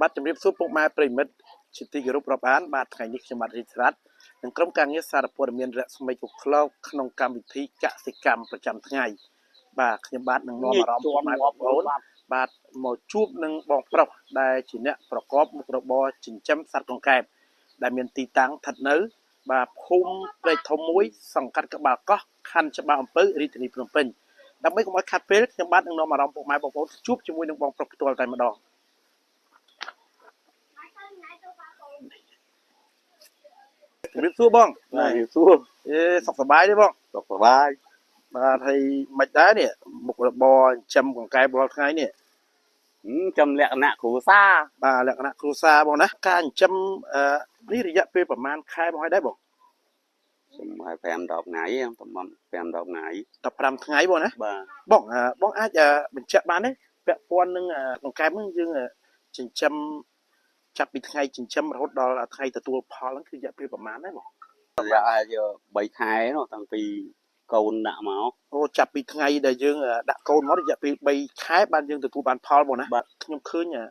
บัตรจำเรียบซุปพวกมาปริมิตชิติกรุปรบานบาดไงนิขมัดริสรัตนังกรมการเงินสารพลเมียนระสมัยกุกเล่าขนมกรรมวิธีกสิกรรมประจำทั้งไงบาดขยบาดนังนอมารอมพวกมาบอกโอนบาดหมอชูบนังบอกปรบได้จีเนะประกอบมุกระบอจินจำสัตว์ของแกบได้เมียนตีตังถัดเนื้อบาพุ่มได้ทมมุ้ยสังกัดกับบาก็คันจะบาอมเปอร์ริทนีพนมเป็นดังไม่ก็มาคัดเฟลขยบาดนังนอมารอมพวกมาบอกโอนชูบจมูกนังบอกปรบตัวใจมาดองbiết xua bong này xua sọc sờ bái đấy bong đọc vào vai mà thầy mạch đá nè một là bò châm còn cái bò thái nè châm lẹ nạ của xa bà lẹ nạ cù sa bong nè can châm ní thì dạyประมาณkhai bong hay đấy bong mà phèm đọc ngải em tầm mầm phèm đọc ngải tập làm thái bong nè bà bong bong ai mình chạm bán đấy vẹn quan nưng còn cáiมึงdương chỉnh châmจับปีไทยจินจำรถดอลไทยแต่ตัวพอแล้วคือจะเป็นประมาณนั้นหรอ dạ giờ bảy khai nó thằng pì cồn đạ máu โอ้จับปีไทยเดี๋ยวยังดักโกนเขาจะไปใบคล้ายบ้านยังแต่ตัวบ้านพอบ่นะยมคืนเนี่ย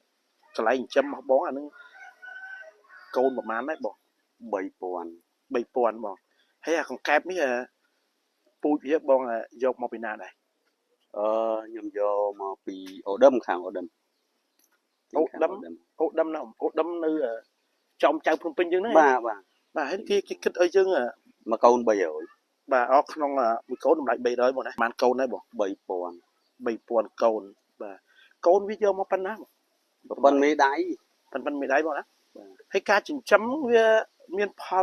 สไลด์จินจำมาบ้องอันนึงโกนประมาณนั้นบ่ bảy pòn ใบปอนบ่ให้ของแก๊บนี่ปูเยอะบ้องยกมาปีนาได้ nhầm vô mà pì ổ đâm khang ổ đâm โอ้ดำนะโอ้ดำนื้อจอมใจพุ่งเป็นยังไง bà ให้ที่คิดเอ้ยยัง mà cồn bảy rồi บ่ออกน้องมีโกนหลายใบเลยบ่นะมันโกนได้บ่ bảy pòn ใบปอนโกนบ่โกนวิเยอะมาปันนะ bên mấy đáy ปันไม่ได้บ่นะให้การจินจำเวียเมียนพอ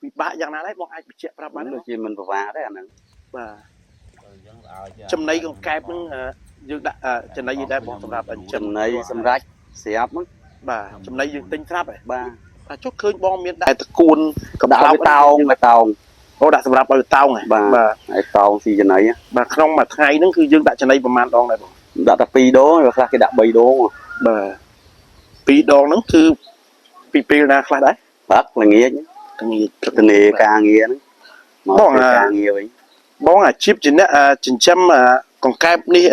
วิบะอย่างนั้นได้บ่ไอ้เจ็บประมาณนั้น chỉ mình vào đấy anh บ่จำในของแกมึงยืดจำในยืดได้บ่สำหรับจำ chầm này xâm rách xẹp mất บ่จำในยืดติ้งครับเลย ba ชุกคืนบ้องเมียนได้ตระกูลกับ đã với tao โอ้ได้สำหรับเอาเต้าไง ba ai tao xì chân này á บ่ขนมมาไทยนั่นคือยืดได้จำในประมาณดองได้บ่ đã tập pi đố rồi là cái đã bay đố mà บ่ปีดองนั่นคือปีนะคลาได้ bác là nghĩa chứ ทั้งนี้ tình nghề ca nghĩa đấy mà Bong ca nghĩa vậy บ้องชิปจินเนี่ยจินจำของแกนี่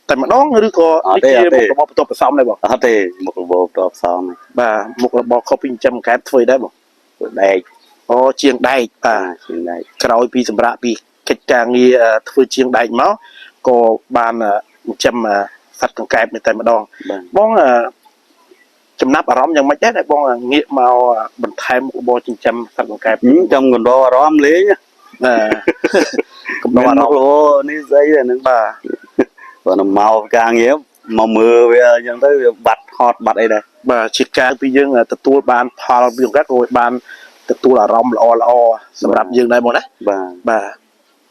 แต่มาน้องหรือก็นี่คือระบบตัวประสอมได้บ่ thì một bộ trộp son này บ่มุกระบอกเขาพิงจำแกถวยได้บ่ đây อ๋อเชียงได้ trên đây ក្រោយពីសម្រាប់ពីកិច្ចការងារធ្វើជាងដែកមកក៏បានចាំសัตว์កង្កែបតែម្ដងបងចំណាប់អារម្មណ៍យ៉ាងម៉េចដែរបងងាកមកបន្ថែមរបរចិញ្ចឹមសัตว์កង្កែប trong còn đo róm lý nhá កំដរអារម្មណ៍ lô ní giấy này nó bà và nó màu ca nghĩa màu mưa bây giờ chẳng tới bật hot bật đây này បាទជាការពីយើងទទួលបានផលពីកង្កែបក៏បានទទួលអារម្មណ៍ល្អសម្រាប់យើងដែរបងណា bà បាទ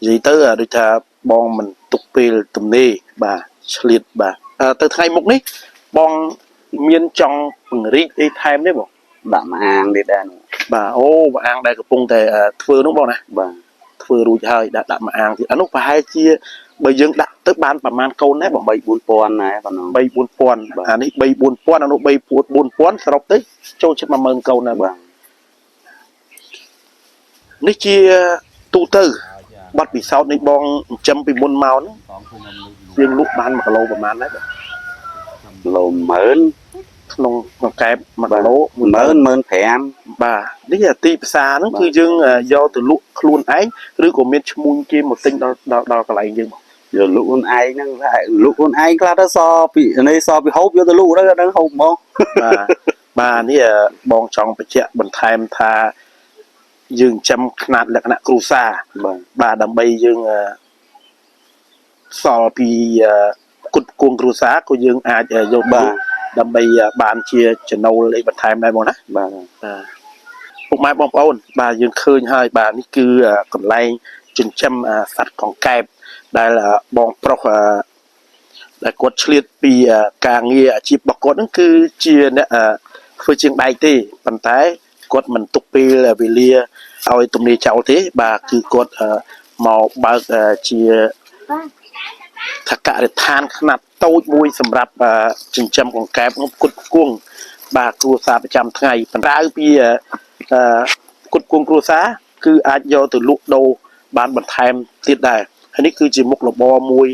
និយាយទៅដូចថាបងមិនទុកពេលទំនេរបាទឆ្លៀតបាទទៅថ្ងៃមុខនេះបងមានចង់ពង្រីកអីថែមទេបង đã mà hàng đi đây បាទអូបងអាងដែលកំពុងតែធ្វើនោះបងណា bà ធ្វើរួចហើយដាក់មកអាងទៀតអានោះប្រហែលជាបើយើងដាក់ទៅបានប្រហែលកូនដែរបង 3 4 pon này còn nó 3 4000អានេះ3 4000អានោះ3 4000សរុបទៅចូលជិត10000កូនដែរបង bà នេះជាទូទៅបាត់ពិសោធន៍នេះបងចិញ្ចឹមពីមុនមកហ្នឹងយើងលក់បាន1គីឡូប្រហែលដែរបង lô mớn ក្នុងកង្កែប1គីឡូ mớn thèm បាទនេះទីផ្សារហ្នឹងគឺយើងយកទៅលក់ខ្លួនឯងឬក៏មានឈ្មោះគេមកទិញដល់កន្លែងយើងបង giờ lũ con ai nó lại lũ con ai ra đó so bị này so bị hốt vô từ lũ đó đang hốt không បាទនេះបងចង់បញ្ជាក់បន្ថែមថាយើងចាំຂະຫນາດលក្ខណៈគ្រួសារបាទដើម្បីយើងសល់ពីគុតគួងគ្រួសារក៏យើងអាចយកបាទដើម្បីបានជាចំណូលអីបន្ថែមដែរបងណាបាទពុកម៉ែបងប្អូនបាទយើងឃើញហើយបាទនេះគឺកន្លែងចិញ្ចឹមសត្វកង្កែបដែលបងប្រុសដែលគាត់ឆ្លៀតពីការងារអាជីពរបស់គាត់ហ្នឹងគឺជាអ្នកធ្វើជាងដែកទេប៉ុន្តែគាត់មិនទុកពេលវេលាឲ្យទំនេរចោលទេបាទគឺគាត់មកបើកជាថករដ្ឋានខ្នាតតូចមួយសម្រាប់ចិញ្ចឹមកង្កែបគុតគួងបាទគ្រួសារប្រចាំថ្ងៃបន្តែពីគុតគួងគ្រួសារគឺអាចយកទៅលក់ដូរបានបន្ថែមទៀតដែរហើយនេះគឺជាមុខរបរមួយ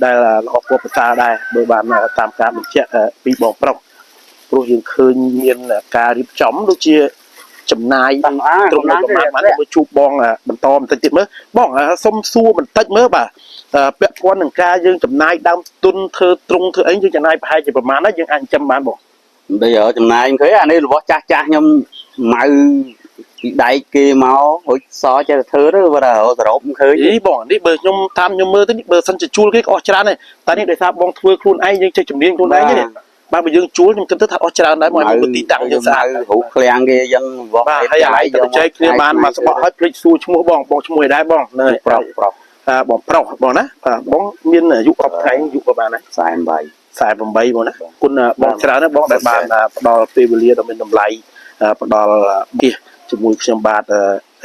ដែលល្អគួរប្រសើរដែរដោយបានតាមការបញ្ជាក់ពីបងប្រុស ព្រោះយើងឃើញមានការរៀបចំដូចជាចំណាយត្រឹមប្រមាណមកជួបបងបន្តបន្តិចទៀតមើលបងសុំសួរបន្តិចមើលបាទពាក់ព័ន្ធនឹងការយើងចំណាយដើមទុនធ្វើត្រង់ធ្វើអីយើងចំណាយប្រហែលជាប្រមាណណាយើងអាចចាំបានបងbây giờចំណាយឃើញអានេះរបស់ចាស់ចាស់ខ្ញុំម៉ៅពីដៃគេមកហុចសចេះធ្វើទៅបើសរុបឃើញអីបងនេះបើខ្ញុំតាមខ្ញុំមើលទៅនេះបើសិនជាជួលគេក៏អស់ច្រើនដែរតែនេះដោយសារបងធ្វើខ្លួនឯងយើងចេះជំនាញខ្លួនឯងទេបើយើងជួលខ្ញុំគិតទៅថាអស់ច្រើនដែរមកឲ្យទីតាំងយើងស្អាតរូបឃ្លាំងគេយ៉ាងបាទហើយអាយទៅចែកគ្នាបានមកស្បក់ឲ្យភ្លេចសួរឈ្មោះបងឈ្មោះឯដែរបងនៅប្រុសបងប្រុសបងណាបងមានអាយុ10ថ្ងៃអាយុប្រហែលណា48បងណាគុណបងច្រើនណាស់បងដែលបានផ្ដល់ពេលវេលាដ៏មានតម្លៃផ្ដល់ពីជាមួយខ្ញុំបាទ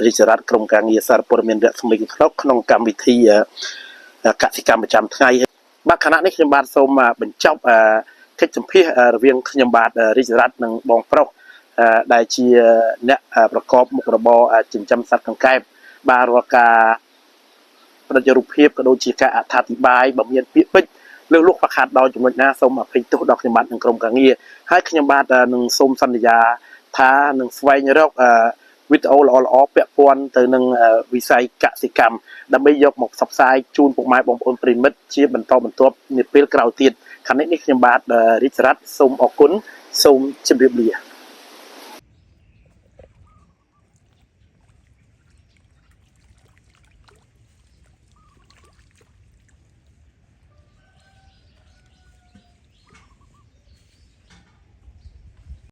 រាជរដ្ឋក្រុមការងារសារព័ត៌មានរស្មីក្នុងកម្មវិធីកសិកម្មប្រចាំថ្ងៃបាទខណៈនេះខ្ញុំបាទសូមបញ្ចប់កិច្ចសម្ភាសរវាងខ្ញុំបាទរាជរដ្ឋនិងបងប្រុសដែលជាអ្នកប្រកបមុខរបរចិញ្ចឹមសត្វកង្កែបបាទរាល់ការប្រតិរូបភាពក៏ដូចជាការអត្ថាធិប្បាយបើមានពាក្យពេចន៍លើសលុបប្រខាតដល់ចំណុចណាសូមអភ័យទោសដល់ខ្ញុំបាទនិងក្រុមការងារហើយខ្ញុំបាទនឹងសូមសន្យាថានឹងស្វែងរកវីដេអូល្អៗពាក់ព័ន្ធទៅនឹងវិស័យកសិកម្មដើម្បីយកមកផ្សព្វផ្សាយជូនពុកម៉ែបងប្អូនប្រិមិត្តជាបន្តបន្ទាប់នាពេលក្រោយទៀតខណៈនេះខ្ញុំបាទរាជរដ្ឋសូមអរគុណសូមជម្រាបលា